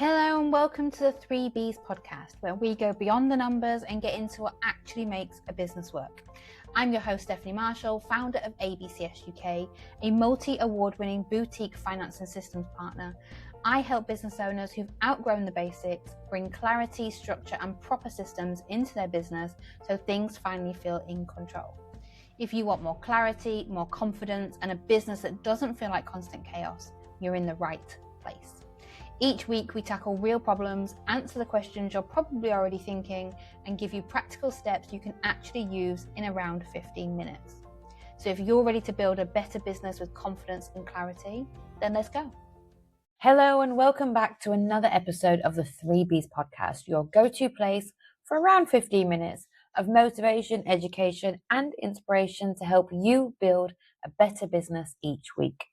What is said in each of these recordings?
Hello and welcome to the 3Bs podcast, where we go beyond the numbers and get into what actually makes a business work. I'm your host, Stephanie Marshall, founder of ABCS UK, a multi-award-winning boutique finance and systems partner. I help business owners who've outgrown the basics bring clarity, structure and proper systems into their business so things finally feel in control. If you want more clarity, more confidence and a business that doesn't feel like constant chaos, you're in the right place. Each week we tackle real problems, answer the questions you're probably already thinking, and give you practical steps you can actually use in around 15 minutes. So if you're ready to build a better business with confidence and clarity, then let's go. Hello and welcome back to another episode of the 3Bs podcast, your go-to place for around 15 minutes of motivation, education, and inspiration to help you build a better business each week.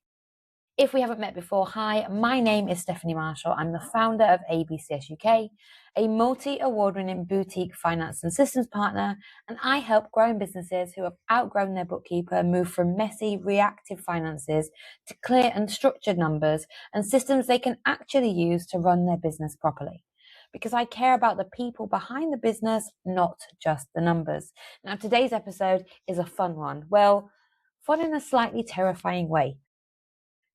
If we haven't met before, hi, my name is Stephanie Marshall. I'm the founder of ABCS UK, a multi-award-winning boutique finance and systems partner, and I help growing businesses who have outgrown their bookkeeper move from messy, reactive finances to clear and structured numbers and systems they can actually use to run their business properly. Because I care about the people behind the business, not just the numbers. Now, today's episode is a fun one. Well, fun in a slightly terrifying way.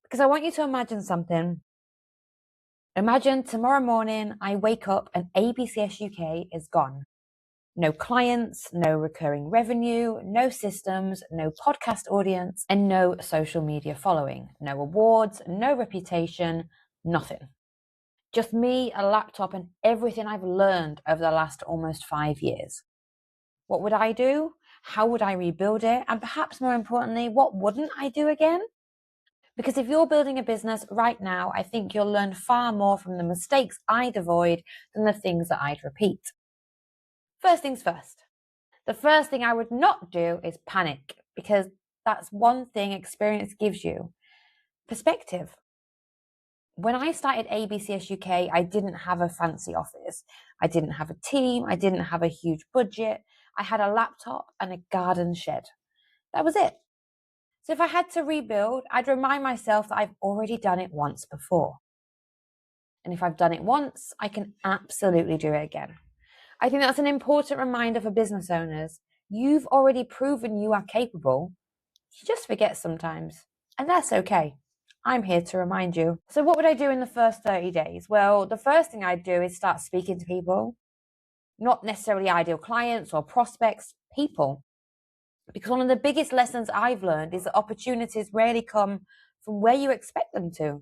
Because I want you to imagine something. Imagine tomorrow morning I wake up and ABCS UK is gone. No clients, no recurring revenue, no systems, no podcast audience, and no social media following. No awards, no reputation, nothing. Just me, a laptop, and everything I've learned over the last almost 5 years. What would I do? How would I rebuild it? And perhaps more importantly, what wouldn't I do again? Because if you're building a business right now, I think you'll learn far more from the mistakes I'd avoid than the things that I'd repeat. First things first. The first thing I would not do is panic, because that's one thing experience gives you. Perspective. When I started ABCS UK, I didn't have a fancy office. I didn't have a team. I didn't have a huge budget. I had a laptop and a garden shed. That was it. So if I had to rebuild, I'd remind myself that I've already done it once before. And if I've done it once, I can absolutely do it again. I think that's an important reminder for business owners. You've already proven you are capable. You just forget sometimes, and that's okay. I'm here to remind you. So what would I do in the first 30 days? Well, the first thing I'd do is start speaking to people, not necessarily ideal clients or prospects, people. Because one of the biggest lessons I've learned is that opportunities rarely come from where you expect them to.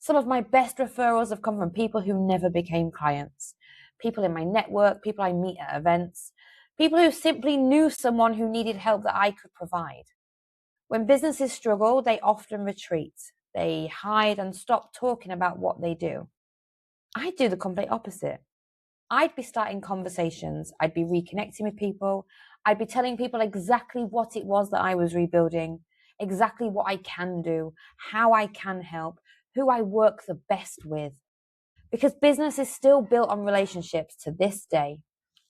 Some of my best referrals have come from people who never became clients, people in my network, people I meet at events, people who simply knew someone who needed help that I could provide. When businesses struggle, they often retreat. They hide and stop talking about what they do. I do the complete opposite. I'd be starting conversations. I'd be reconnecting with people. I'd be telling people exactly what it was that I was rebuilding, exactly what I can do, how I can help, who I work the best with. Because business is still built on relationships to this day.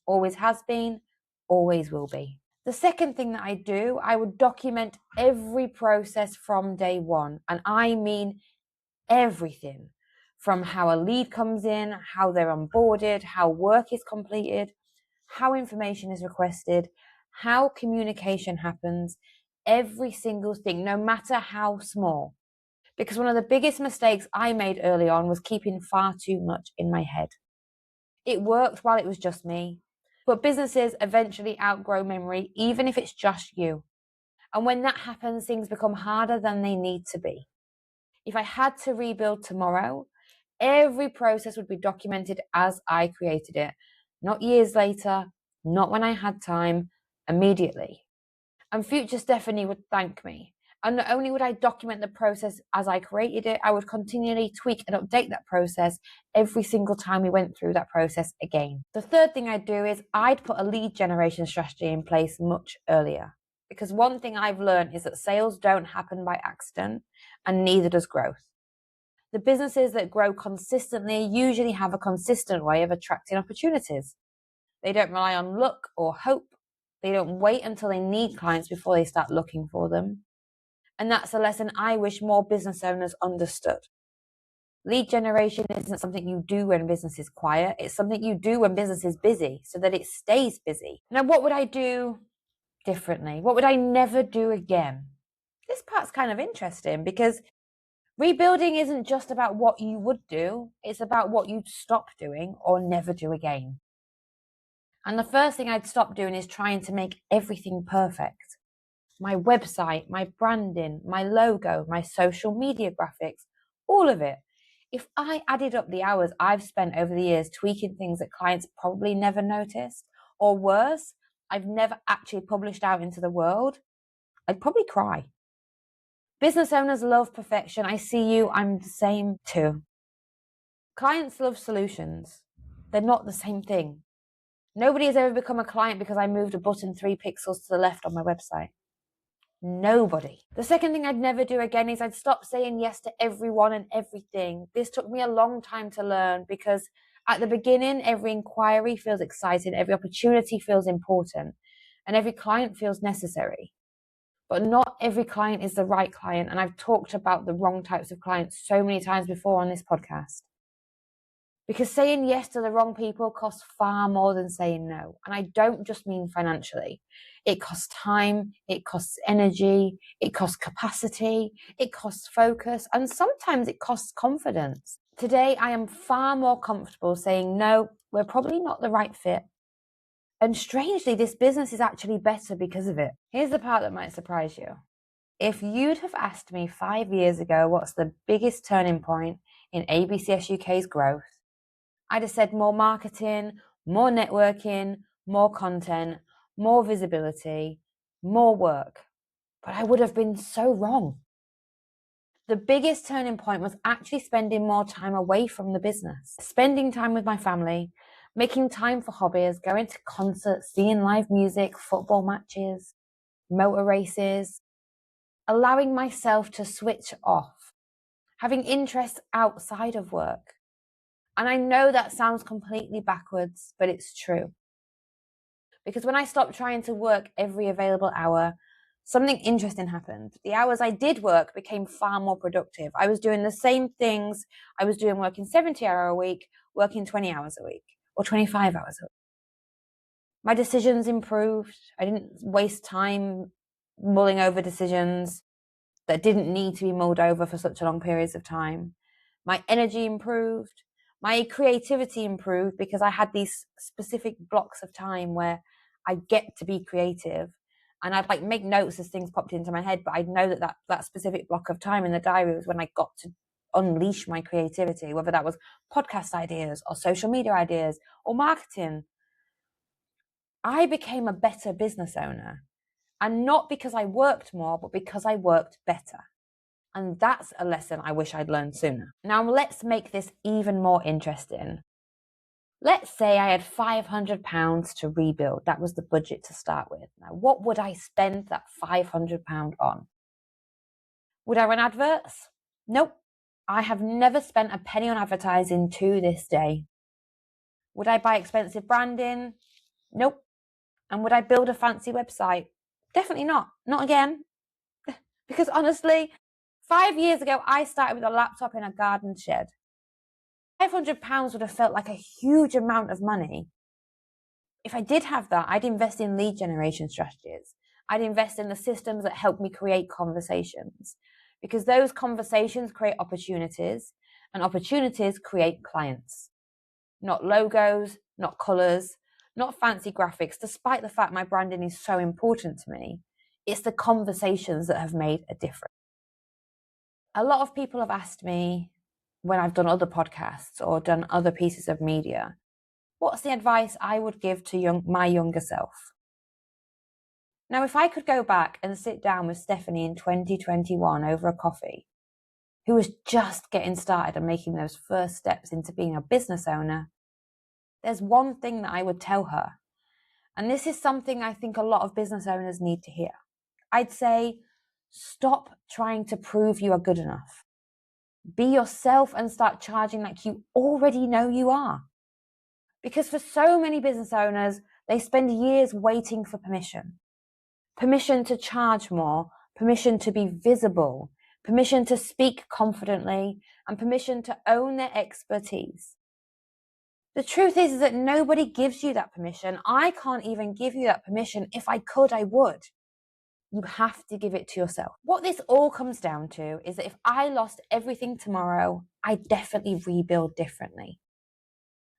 Always has been, always will be. The second thing that I do, I would document every process from day one. And I mean everything. From how a lead comes in, how they're onboarded, how work is completed, how information is requested, how communication happens, every single thing, no matter how small. Because one of the biggest mistakes I made early on was keeping far too much in my head. It worked while it was just me, but businesses eventually outgrow memory, even if it's just you. And when that happens, things become harder than they need to be. If I had to rebuild tomorrow, every process would be documented as I created it, not years later, not when I had time, immediately. And future Stephanie would thank me. And not only would I document the process as I created it, I would continually tweak and update that process every single time we went through that process again. The third thing I'd do is I'd put a lead generation strategy in place much earlier. Because one thing I've learned is that sales don't happen by accident, and neither does growth. The businesses that grow consistently usually have a consistent way of attracting opportunities. They don't rely on luck or hope. They don't wait until they need clients before they start looking for them. And that's a lesson I wish more business owners understood. Lead generation isn't something you do when business is quiet. It's something you do when business is busy so that it stays busy. Now, what would I do differently? What would I never do again? This part's kind of interesting because rebuilding isn't just about what you would do. It's about what you'd stop doing or never do again. And the first thing I'd stop doing is trying to make everything perfect. My website, my branding, my logo, my social media graphics, all of it. If I added up the hours I've spent over the years tweaking things that clients probably never noticed, or worse, I've never actually published out into the world, I'd probably cry. Business owners love perfection. I see you, I'm the same too. Clients love solutions. They're not the same thing. Nobody has ever become a client because I moved a button 3 pixels to the left on my website. Nobody. The second thing I'd never do again is I'd stop saying yes to everyone and everything. This took me a long time to learn because at the beginning, every inquiry feels exciting, every opportunity feels important, and every client feels necessary. But not every client is the right client, and I've talked about the wrong types of clients so many times before on this podcast. Because saying yes to the wrong people costs far more than saying no. And I don't just mean financially. It costs time, it costs energy, it costs capacity, it costs focus, and sometimes it costs confidence. Today, I am far more comfortable saying, no, we're probably not the right fit. And strangely, this business is actually better because of it. Here's the part that might surprise you. If you'd have asked me 5 years ago what's the biggest turning point in ABCS UK's growth, I'd have said more marketing, more networking, more content, more visibility, more work. But I would have been so wrong. The biggest turning point was actually spending more time away from the business, spending time with my family, making time for hobbies, going to concerts, seeing live music, football matches, motor races, allowing myself to switch off, having interests outside of work. And I know that sounds completely backwards, but it's true. Because when I stopped trying to work every available hour, something interesting happened. The hours I did work became far more productive. I was doing the same things I was doing working 70-hour a week, working 20 hours a week or 25 hours a week. My decisions improved. I didn't waste time mulling over decisions that didn't need to be mulled over for such long periods of time. My energy improved. My creativity improved because I had these specific blocks of time where I get to be creative, and I'd like make notes as things popped into my head, but I'd know that specific block of time in the diary was when I got to unleash my creativity, whether that was podcast ideas or social media ideas or marketing. I became a better business owner, and not because I worked more, but because I worked better. And that's a lesson I wish I'd learned sooner. Now let's make this even more interesting. Let's say I had £500 to rebuild. That was the budget to start with. Now, what would I spend that £500 on? Would I run adverts? Nope. I have never spent a penny on advertising to this day. Would I buy expensive branding? Nope. And would I build a fancy website? Definitely not. Not again. Because honestly, 5 years ago, I started with a laptop in a garden shed. £500 would have felt like a huge amount of money. If I did have that, I'd invest in lead generation strategies. I'd invest in the systems that help me create conversations, because those conversations create opportunities, and opportunities create clients. Not logos, not colours, not fancy graphics, despite the fact my branding is so important to me. It's the conversations that have made a difference. A lot of people have asked me when I've done other podcasts or done other pieces of media, what's the advice I would give to my younger self? Now, if I could go back and sit down with Stephanie in 2021 over a coffee, who was just getting started and making those first steps into being a business owner, there's one thing that I would tell her. And this is something I think a lot of business owners need to hear. I'd say, stop trying to prove you are good enough. Be yourself and start charging like you already know you are. Because for so many business owners, they spend years waiting for permission. Permission to charge more, permission to be visible, permission to speak confidently, and permission to own their expertise. The truth is that nobody gives you that permission. I can't even give you that permission. If I could, I would. You have to give it to yourself. What this all comes down to is that if I lost everything tomorrow, I'd definitely rebuild differently.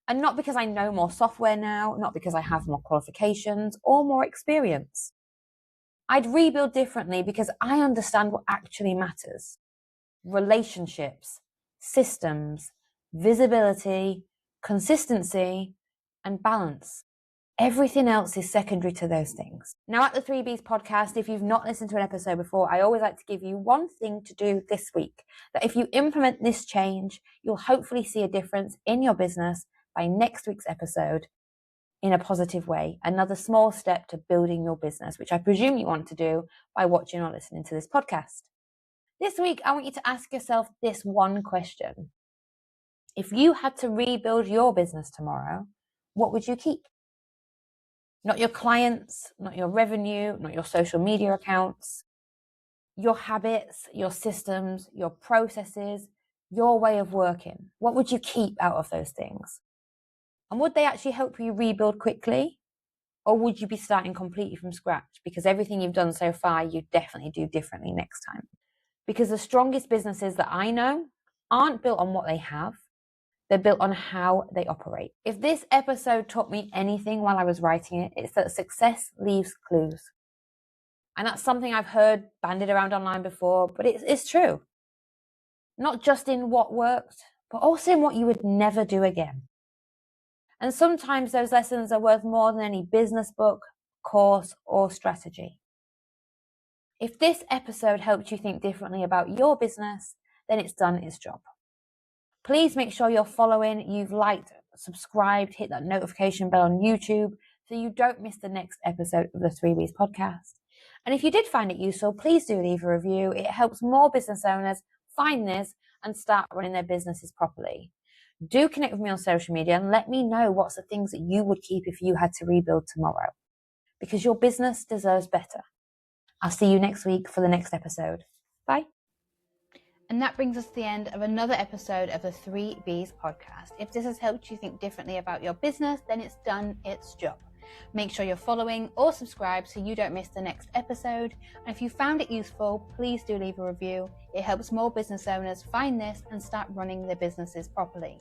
And not because I know more software now, not because I have more qualifications or more experience. I'd rebuild differently because I understand what actually matters. Relationships, systems, visibility, consistency, and balance. Everything else is secondary to those things. Now, at the 3Bs podcast, if you've not listened to an episode before, I always like to give you one thing to do this week. That if you implement this change, you'll hopefully see a difference in your business by next week's episode in a positive way. Another small step to building your business, which I presume you want to do by watching or listening to this podcast. This week, I want you to ask yourself this one question. If you had to rebuild your business tomorrow, what would you keep? Not your clients, not your revenue, not your social media accounts, your habits, your systems, your processes, your way of working. What would you keep out of those things? And would they actually help you rebuild quickly? Or would you be starting completely from scratch because everything you've done so far, you definitely do differently next time? Because the strongest businesses that I know aren't built on what they have. They're built on how they operate. If this episode taught me anything while I was writing it, it's that success leaves clues. And that's something I've heard bandied around online before, but it's true. Not just in what worked, but also in what you would never do again. And sometimes those lessons are worth more than any business book, course, or strategy. If this episode helped you think differently about your business, then it's done its job. Please make sure you're following, you've liked, subscribed, hit that notification bell on YouTube so you don't miss the next episode of the 3Bs podcast. And if you did find it useful, please do leave a review. It helps more business owners find this and start running their businesses properly. Do connect with me on social media and let me know what's the things that you would keep if you had to rebuild tomorrow. Because your business deserves better. I'll see you next week for the next episode. Bye. And that brings us to the end of another episode of the 3Bs podcast. If this has helped you think differently about your business, then it's done its job. Make sure you're following or subscribe so you don't miss the next episode. And if you found it useful, please do leave a review. It helps more business owners find this and start running their businesses properly.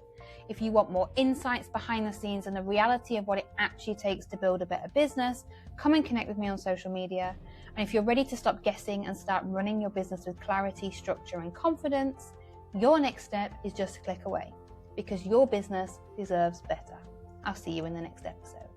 If you want more insights behind the scenes and the reality of what it actually takes to build a better business, come and connect with me on social media. And if you're ready to stop guessing and start running your business with clarity, structure, and confidence, your next step is just a click away because your business deserves better. I'll see you in the next episode.